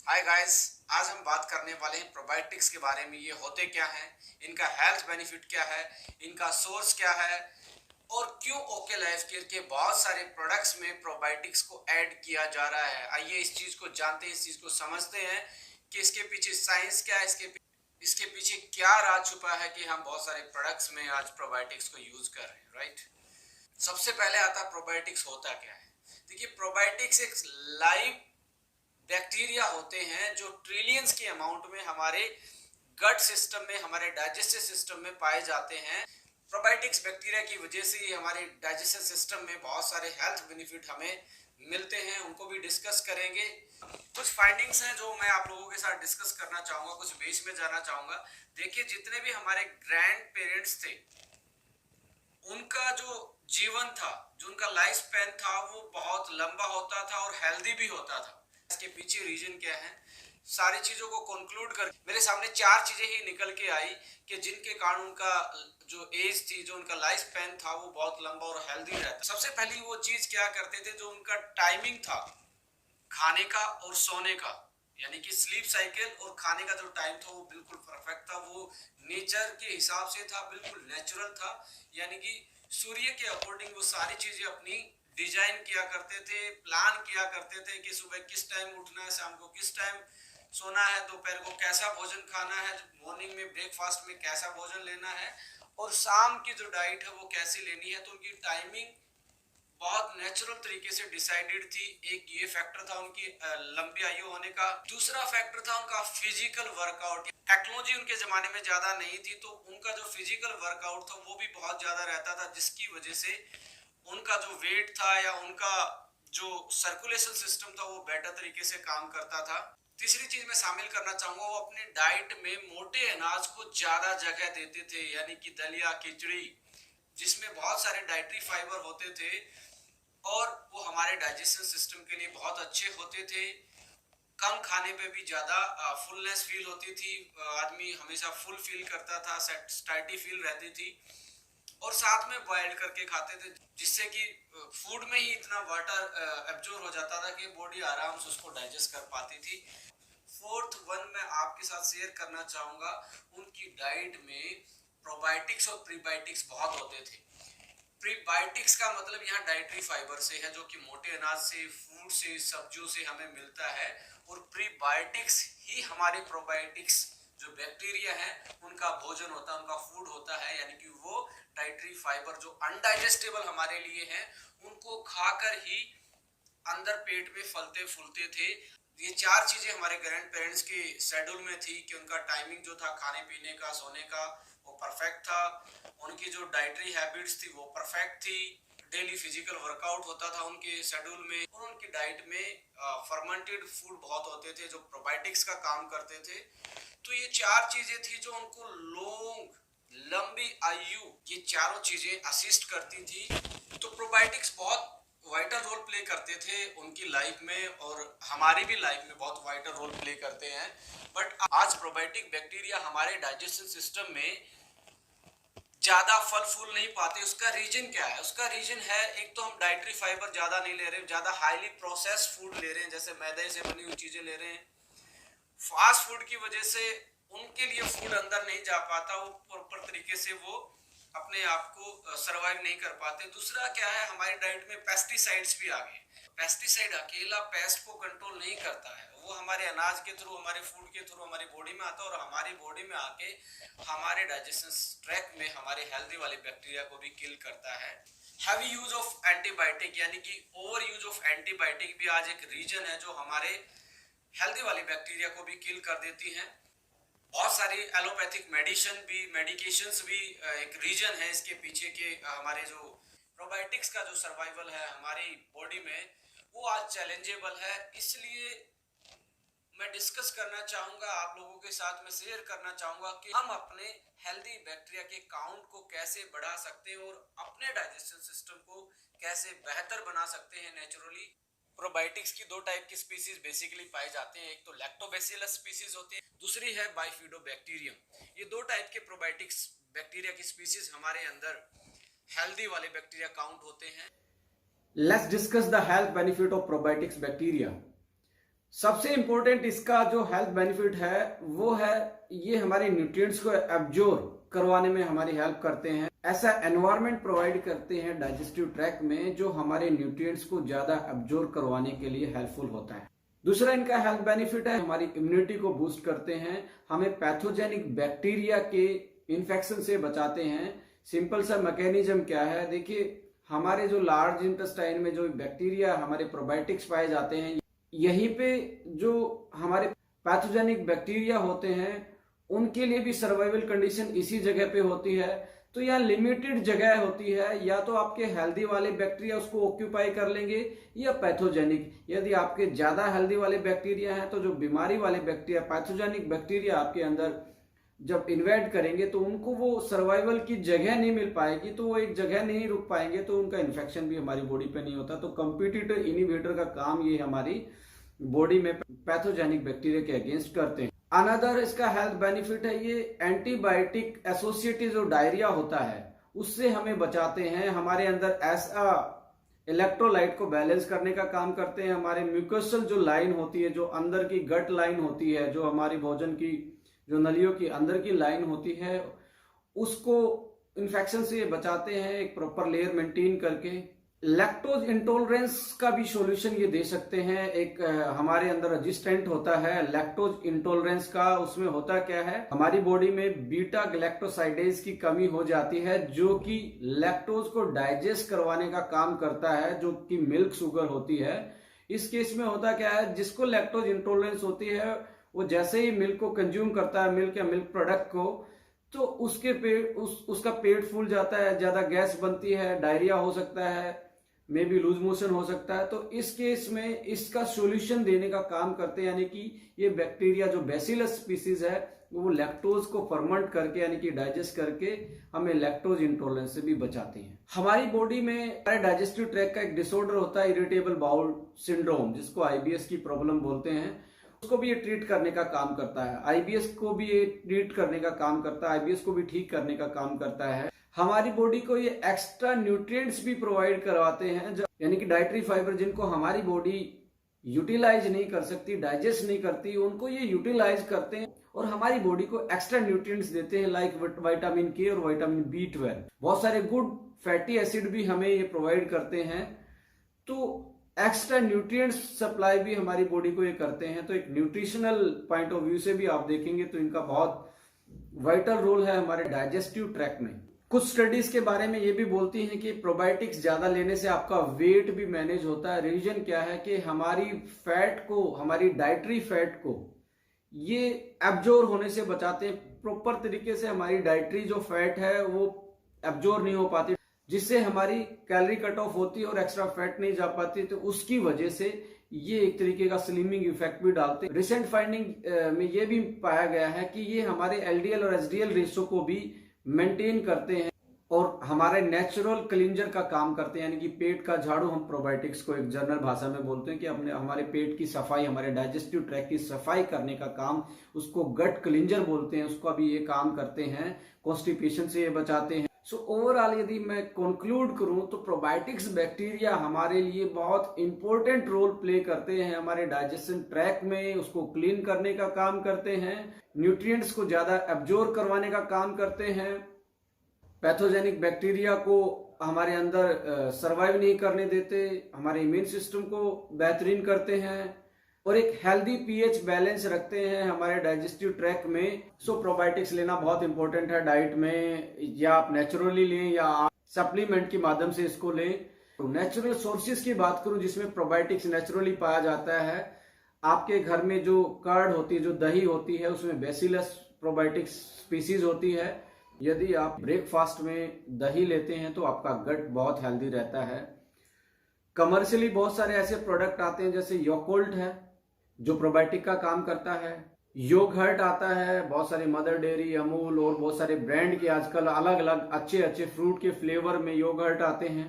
Hi guys. आज हम बात करने वाले हैं प्रोबायोटिक्स के बारे में। ये होते क्या हैं, इनका हेल्थ बेनिफिट क्या है, इनका सोर्स क्या है और क्यों ओके लाइफ केयर के बहुत सारे प्रोडक्ट्स में प्रोबायोटिक्स को ऐड किया जा रहा है। आइए इस चीज को जानते हैं, इस चीज को समझते हैं कि इसके पीछे साइंस क्या है, इसके पीछे क्या राज छुपा है कि हम बहुत सारे प्रोडक्ट्स में आज प्रोबायोटिक्स को यूज कर रहे हैं, राइट। सबसे पहले आता प्रोबायोटिक्स होता क्या है। देखिए, प्रोबायोटिक्स एक लाइव बैक्टीरिया होते हैं जो ट्रिलियंस के अमाउंट में हमारे गट सिस्टम में, हमारे डाइजेस्टिव सिस्टम में पाए जाते हैं। प्रोबायोटिक्स बैक्टीरिया की वजह से ही हमारे डाइजेस्टिव सिस्टम में बहुत सारे हेल्थ बेनिफिट हमें मिलते हैं, उनको भी डिस्कस करेंगे। कुछ फाइंडिंग्स हैं जो मैं आप लोगों के साथ डिस्कस करना चाहूंगा, कुछ बेस में जाना चाहूंगा। देखिए, जितने भी हमारे ग्रैंड पेरेंट्स थे, उनका जो जीवन था, जो उनका लाइफ स्पैन था, वो बहुत लंबा होता था और हेल्दी भी होता था। इसके पीछे रीजन क्या है, सारी चीजों को कंक्लूड कर मेरे सामने चार चीजें ही निकल के आई कि जिनके कारण उनका जो एज थी, जो उनका लाइफ स्पैन था, वो बहुत लंबा और हेल्दी रहता। सबसे पहली वो चीज क्या करते थे, जो उनका टाइमिंग था खाने का और सोने का, यानी कि स्लीप साइकिल और खाने का जो टाइम था वो बिल्कुल परफेक्ट था। वो नेचर के हिसाब से था, बिल्कुल नेचुरल था। यानी कि सूर्य के अकॉर्डिंग वो सारी चीजें अपनी डिजाइन किया करते थे, प्लान किया करते थे कि सुबह किस टाइम उठना है, शाम को किस टाइम सोना है, दोपहर को कैसा भोजन खाना है, मॉर्निंग में ब्रेकफास्ट में कैसा भोजन लेना है और शाम की जो डाइट है वो कैसे लेनी है। तो उनकी टाइमिंग बहुत नेचुरल तरीके से डिसाइडेड थी। एक ये फैक्टर था उनकी लंबी आयु होने का। दूसरा फैक्टर था उनका फिजिकल वर्कआउट। टेक्नोलॉजी उनके जमाने में ज्यादा नहीं थी, तो उनका जो फिजिकल वर्कआउट था वो भी बहुत ज्यादा रहता था, जिसकी वजह से उनका जो वेट था या उनका जो सर्कुलेशन सिस्टम था वो बेटर तरीके से काम करता था। तीसरी चीज मैं शामिल करना चाहूंगा, वो अपने डाइट में मोटे अनाज को ज्यादा जगह देते थे, यानी कि दलिया, खिचड़ी, जिसमें बहुत सारे डाइटरी फाइबर होते थे और वो हमारे डाइजेशन सिस्टम के लिए बहुत अच्छे होते थे। कम खाने पे भी ज्यादा फुलनेस फील होती थी, आदमी हमेशा फुल फील करता था, सैटिस्फाइड फील रहती थी। और साथ में बॉइल करके खाते थे, जिससे कि फूड में ही इतना वाटर एब्जॉर्ब हो जाता था कि बॉडी आराम से उसको डाइजेस्ट कर पाती थी। फोर्थ वन मैं आपके साथ शेयर करना चाहूंगा, उनकी डाइट में प्रोबायोटिक्स और प्रीबायोटिक्स बहुत होते थे। प्रीबायोटिक्स का मतलब यहाँ डाइटरी फाइबर से है, जो कि मोटे अनाज से, फूड से, सब्जियों से हमें मिलता है। और प्रीबायोटिक्स ही हमारे प्रोबायोटिक्स जो बैक्टीरिया है उनका भोजन होता है, उनका फूड होता है। यानी कि वो डाइटरी फाइबर जो अनडाइजेस्टेबल हमारे लिए हैं, उनको खाकर ही अंदर पेट में फलते फूलते थे। ये चार चीजें हमारे ग्रैंड पेरेंट्स के शेड्यूल में थी कि उनका टाइमिंग जो था खाने पीने का, सोने का, वो परफेक्ट था। उनकी जो डाइटरी हैबिट्स थी वो परफेक्ट थी। डेली फिजिकल वर्कआउट होता था उनके शेड्यूल में। और उनकी डाइट में फर्मेंटेड फूड बहुत होते थे जो प्रोबायोटिक्स का काम करते थे। तो ये चार चीजें थी जो उनको लंबी आयु, ये चारों चीजें असिस्ट करती थी। तो प्रोबायोटिक्स बहुत वाइटल रोल प्ले करते थे उनकी लाइफ में, और हमारी भी लाइफ में बहुत वाइटल रोल प्ले करते हैं। बट आज प्रोबायोटिक बैक्टीरिया हमारे डाइजेशन सिस्टम में ज्यादा फल फूल नहीं पाते। उसका रीजन क्या है? उसका रीजन है, एक तो हम डाइटरी फाइबर ज्यादा नहीं ले रहे, ज्यादा हाईली प्रोसेस्ड फूड ले रहे हैं, जैसे मैदे से बनी हुई चीजें ले रहे हैं। फास्ट फूड की वजह से उनके लिए फूड अंदर नहीं जा पाता, वो प्रॉपर तरीके से वो अपने आप को सरवाइव नहीं कर पाते। दूसरा क्या है, हमारी डाइट में पेस्टिसाइड्स भी आ गए। पेस्टिसाइड अकेला पेस्ट को कंट्रोल नहीं करता है, वो हमारे अनाज के थ्रू, हमारे फूड के थ्रू हमारी बॉडी में आता है और हमारी बॉडी में आके हमारे डाइजेशन ट्रैक में हमारे हेल्दी वाले बैक्टीरिया को भी किल करता है। हैवी यूज ऑफ एंटीबायोटिक, यानी कि ओवर यूज ऑफ एंटीबायोटिक भी आज एक रीजन है जो हमारे हेल्दी वाली बैक्टीरिया को भी किल कर देती हैं। बहुत सारी एलोपैथिक मेडिकेशंस भी एक रीजन है इसके पीछे के। हमारे जो प्रोबायोटिक्स का जो सर्वाइवल है हमारी बॉडी में, वो आज चैलेंजेबल है। इसलिए मैं डिस्कस करना चाहूंगा आप लोगों के साथ, में शेयर करना चाहूंगा कि हम अपने हेल्दी बैक्टीरिया के काउंट को कैसे बढ़ा सकते हैं और अपने डाइजेशन सिस्टम को कैसे बेहतर बना सकते हैं नेचुरली। प्रोबायोटिक्स की दो टाइप की स्पीसीज बेसिकली पाए जाते हैं, एक तो लैक्टोबैसिलस स्पीसीज होती है, दूसरी है बाइफिडोबैक्टीरियम। ये दो टाइप के प्रोबायोटिक्स बैक्टीरिया की स्पीसीज हमारे अंदर हेल्दी वाले बैक्टीरिया काउंट होते हैं। Let's discuss the health benefit of probiotics bacteria. सबसे इंपॉर्टेंट इसका जो हेल्थ बेनिफिट है वो है ये हमारे न्यूट्रिएंट्स को एब्जॉर्ब करवाने में हमारी हेल्प करते हैं। ऐसा एनवायरनमेंट प्रोवाइड करते हैं डाइजेस्टिव ट्रैक्ट में जो हमारे न्यूट्रिएंट्स को ज्यादा एब्जॉर्ब करवाने के लिए हेल्पफुल होता है। दूसरा इनका हेल्थ बेनिफिट है हमारी इम्यूनिटी को बूस्ट करते हैं, हमें पैथोजेनिक बैक्टीरिया के इन्फेक्शन से बचाते हैं। सिंपल सा मैकेनिज्म क्या है, देखिए हमारे जो लार्ज इंटेस्टाइन में जो बैक्टीरिया हमारे प्रोबायोटिक्स पाए जाते हैं, यहीं पे जो हमारे पैथोजेनिक बैक्टीरिया होते हैं उनके लिए भी सर्वाइवल कंडीशन इसी जगह पे होती है। तो यहाँ लिमिटेड जगह होती है, या तो आपके हेल्दी वाले बैक्टीरिया उसको ऑक्यूपाई कर लेंगे या पैथोजेनिक। यदि आपके ज्यादा हेल्दी वाले बैक्टीरिया हैं तो जो बीमारी वाले बैक्टीरिया पैथोजेनिक बैक्टीरिया आपके अंदर जब इन्वेड करेंगे तो उनको वो सर्वाइवल की जगह नहीं मिल पाएगी, तो वो एक जगह नहीं रुक पाएंगे, तो उनका इन्फेक्शन भी हमारी बॉडी पे नहीं होता। तो कॉम्पिटिटिव इनिवेटर का काम ये हमारी बॉडी में पैथोजेनिक बैक्टीरिया के अगेंस्ट करते हैं। अनदर इसका हेल्थ बेनिफिट है ये एंटीबायोटिक एसोसिएटेड जो डायरिया होता है उससे हमें बचाते हैं। हमारे अंदर ऐसा इलेक्ट्रोलाइट को बैलेंस करने का काम करते हैं। हमारे म्यूकोसल जो लाइन होती है, जो अंदर की गट लाइन होती है, जो हमारी भोजन की जो नलियों की अंदर की लाइन होती है, उसको इन्फेक्शन से बचाते हैं एक प्रॉपर लेयर मेंटेन करके। लैक्टोज इंटॉलरेंस का भी सॉल्यूशन ये दे सकते हैं। एक हमारे अंदर रेजिस्टेंट होता है लैक्टोज इंटॉलरेंस का। उसमें होता क्या है, हमारी बॉडी में बीटा गैलेक्टोसाइडेज की कमी हो जाती है जो कि लैक्टोज को डाइजेस्ट करवाने का काम करता है, जो कि मिल्क शुगर होती है। इस केस में होता क्या है, जिसको लैक्टोज इंटॉलरेंस होती है वो जैसे ही मिल्क को कंज्यूम करता है, मिल्क या मिल्क प्रोडक्ट को, तो उसके पेट उसका पेट फूल जाता है, ज्यादा गैस बनती है, डायरिया हो सकता है, मे बी लूज मोशन हो सकता है। तो इस केस में इसका सॉल्यूशन देने का काम करते हैं, यानी कि ये बैक्टीरिया जो बैसिलस स्पीसीज है वो लैक्टोज को फर्मेंट करके यानी कि डाइजेस्ट करके हमें लैक्टोज इंटॉलरेंस से भी बचाते हैं। हमारी बॉडी में हमारे डाइजेस्टिव ट्रैक्ट का एक डिसऑर्डर होता है इरिटेबल बाउल सिंड्रोम, जिसको आईबीएस की प्रॉब्लम बोलते हैं। उसको भी ये ट्रीट करने का काम करता है। आईबीएस को भी ये ट्रीट करने का काम करता है, आईबीएस को भी ठीक करने का काम करता है। हमारी बॉडी को ये एक्स्ट्रा न्यूट्रिएंट्स भी प्रोवाइड करवाते हैं, यानी कि डाइटरी फाइबर जिनको हमारी बॉडी यूटिलाइज नहीं कर सकती, डाइजेस्ट नहीं करती, उनको ये यूटिलाइज करते हैं और हमारी बॉडी को एक्स्ट्रा न्यूट्रिएंट्स देते हैं, लाइक विटामिन के और विटामिन B12। बहुत सारे गुड फैटी एसिड भी हमें ये प्रोवाइड करते हैं। तो एक्स्ट्रा न्यूट्रिएंट्स सप्लाई भी हमारी बॉडी को ये करते हैं। तो एक न्यूट्रिशनल पॉइंट ऑफ व्यू से भी आप देखेंगे तो इनका बहुत वाइटल रोल है हमारे डाइजेस्टिव ट्रैक्ट में। कुछ स्टडीज के बारे में ये भी बोलती हैं कि प्रोबायोटिक्स ज्यादा लेने से आपका वेट भी मैनेज होता है। रीजन क्या है कि हमारी फैट को, हमारी डाइटरी फैट को ये एब्जॉर्ब होने से बचाते हैं। प्रॉपर तरीके से हमारी डाइटरी जो फैट है वो एब्जॉर्ब नहीं हो पाती, जिससे हमारी कैलोरी कट ऑफ होती है और एक्स्ट्रा फैट नहीं जा पाती। तो उसकी वजह से ये एक तरीके का स्लिमिंग इफेक्ट भी डालते हैं। रिसेंट फाइंडिंग में ये भी पाया गया है कि ये हमारे एलडीएल और एचडीएल रेशो को भी मेंटेन करते हैं और हमारे नेचुरल क्लींजर का काम करते हैं, यानी कि पेट का झाड़ू। हम प्रोबायोटिक्स को एक जनरल भाषा में बोलते हैं कि अपने हमारे पेट की सफाई, हमारे डाइजेस्टिव ट्रैक्ट की सफाई करने का काम, उसको गट क्लींजर बोलते हैं, उसका भी ये काम करते हैं। कॉन्स्टिपेशन से ये बचाते हैं। सो ओवरऑल यदि मैं कंक्लूड करूं तो प्रोबायोटिक्स बैक्टीरिया हमारे लिए बहुत इंपॉर्टेंट रोल प्ले करते हैं हमारे डाइजेशन ट्रैक्ट में। उसको क्लीन करने का काम करते हैं, न्यूट्रिएंट्स को ज्यादा एब्जॉर्ब करवाने का काम करते हैं, पैथोजेनिक बैक्टीरिया को हमारे अंदर सर्वाइव नहीं करने देते, हमारे इम्यून सिस्टम को बेहतरीन करते हैं और एक हेल्दी पीएच बैलेंस रखते हैं हमारे डाइजेस्टिव ट्रैक्ट में। सो प्रोबायोटिक्स लेना बहुत इंपॉर्टेंट है डाइट में, या आप नेचुरली लें या आप सप्लीमेंट के माध्यम से इसको लें। तो नेचुरल सोर्सेज की बात करूं जिसमें प्रोबायोटिक्स नेचुरली पाया जाता है, आपके घर में जो कर्ड होती है, जो दही होती है, उसमें बैसिलस प्रोबायोटिक्स स्पीसीज होती है। यदि आप ब्रेकफास्ट में दही लेते हैं तो आपका गट बहुत हेल्दी रहता है। कमर्शियली बहुत सारे ऐसे प्रोडक्ट आते हैं जैसे योगर्ट है जो प्रोबायोटिक का काम करता है, योगर्ट आता है, बहुत सारे मदर डेयरी, अमूल और बहुत सारे ब्रांड के आजकल अलग अलग अच्छे अच्छे फ्रूट के फ्लेवर में योगर्ट आते हैं।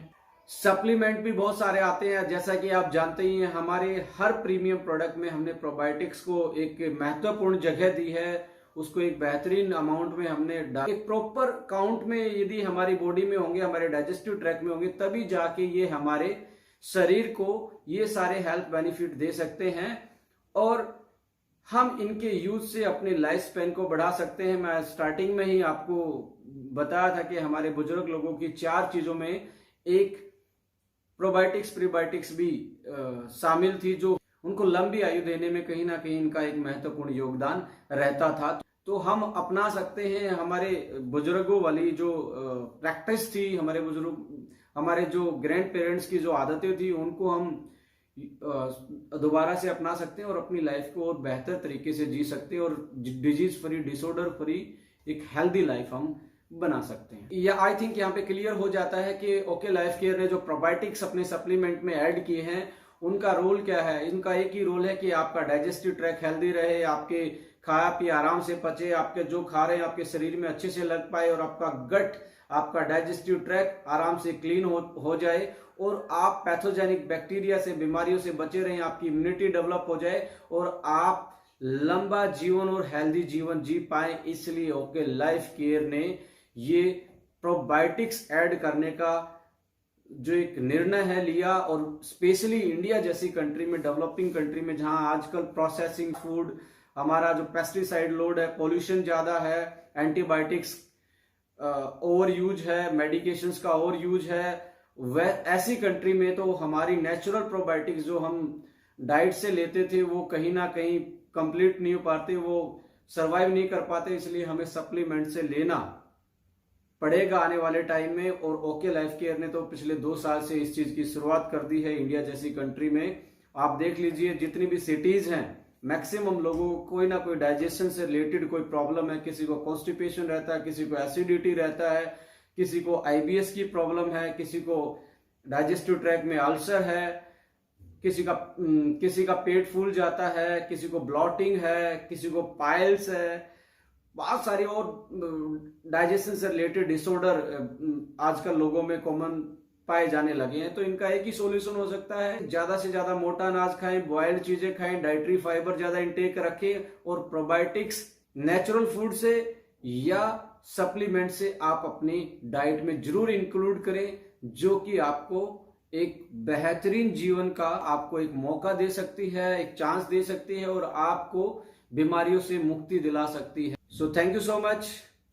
सप्लीमेंट भी बहुत सारे आते हैं, जैसा कि आप जानते ही हैं हमारे हर प्रीमियम प्रोडक्ट में हमने प्रोबायोटिक्स को एक महत्वपूर्ण जगह दी है, उसको एक बेहतरीन अमाउंट में हमने एक प्रॉपर काउंट में यदि हमारी बॉडी में होंगे, हमारे डाइजेस्टिव ट्रैक्ट में होंगे, तभी जाके ये हमारे शरीर को ये सारे हेल्थ बेनिफिट दे सकते हैं। और हम इनके यूज से अपने लाइफ स्पैन को बढ़ा सकते हैं। मैं स्टार्टिंग में ही आपको बताया था कि हमारे बुजुर्ग लोगों की 4 चीजों में एक प्रोबायोटिक्स प्रीबायोटिक्स भी शामिल थी, जो उनको लंबी आयु देने में कहीं ना कहीं इनका एक महत्वपूर्ण योगदान रहता था। तो हम अपना सकते हैं हमारे बुजुर्गों वाली जो प्रैक्टिस थी, हमारे जो ग्रैंड पेरेंट्स की जो आदतें थी, उनको हम दोबारा से अपना सकते हैं और अपनी लाइफ को और बेहतर तरीके से जी सकते हैं और डिजीज फ्री, डिसऑर्डर फ्री एक हेल्दी लाइफ हम बना सकते हैं। या आई थिंक यहाँ पे क्लियर हो जाता है कि ओके लाइफ केयर ने जो प्रोबायोटिक्स अपने सप्लीमेंट में ऐड किए हैं उनका रोल क्या है। इनका एक ही रोल है कि आपका डाइजेस्टिव ट्रैक हेल्दी रहे, आपके खाया पिया आराम से पचे, आपके जो खा रहे हैं आपके शरीर में अच्छे से लग पाए और आपका गट, आपका डाइजेस्टिव ट्रैक आराम से क्लीन हो जाए और आप पैथोजेनिक बैक्टीरिया से, बीमारियों से बचे रहें, आपकी इम्यूनिटी डेवलप हो जाए और आप लंबा जीवन और हेल्दी जीवन जी पाए। इसलिए ओके लाइफ केयर ने ये प्रोबायोटिक्स ऐड करने का जो एक निर्णय है लिया, और स्पेशली इंडिया जैसी कंट्री में, डेवलपिंग कंट्री में, जहां आजकल प्रोसेसिंग फूड, हमारा जो पेस्टिसाइड लोड है, पोल्यूशन ज्यादा है, एंटीबायोटिक्स ओवर यूज है, मेडिकेशंस का ओवर यूज है, वह ऐसी कंट्री में तो हमारी नेचुरल प्रोबायोटिक्स जो हम डाइट से लेते थे वो कहीं ना कहीं कंप्लीट नहीं हो पाते, वो सर्वाइव नहीं कर पाते। इसलिए हमें सप्लीमेंट से लेना पड़ेगा आने वाले टाइम में। और ओके लाइफ केयर ने तो पिछले 2 साल से इस चीज की शुरुआत कर दी है इंडिया जैसी कंट्री में। आप देख लीजिए जितनी भी सिटीज हैं, मैक्सिमम लोगों को कोई ना कोई डाइजेशन से रिलेटेड कोई प्रॉब्लम है। किसी को कॉन्स्टिपेशन रहता है, किसी को एसिडिटी रहता है, किसी को आईबीएस की प्रॉब्लम है, किसी को डाइजेस्टिव ट्रैक में अल्सर है, किसी का पेट फूल जाता है, किसी को ब्लॉटिंग है, किसी को पाइल्स है, बहुत सारी और डाइजेशन से रिलेटेड डिसऑर्डर आजकल लोगों में कॉमन पाए जाने लगे हैं। तो इनका एक ही सॉल्यूशन हो सकता है, ज्यादा से ज्यादा मोटा अनाज खाएं, बॉइल्ड चीजें खाएं, डाइटरी फाइबर ज्यादा इंटेक रखें और प्रोबायोटिक्स नेचुरल फूड से या सप्लीमेंट से आप अपनी डाइट में जरूर इंक्लूड करें, जो कि आपको एक बेहतरीन जीवन का आपको एक मौका दे सकती है, एक चांस दे सकती है और आपको बीमारियों से मुक्ति दिला सकती है। So thank you so much.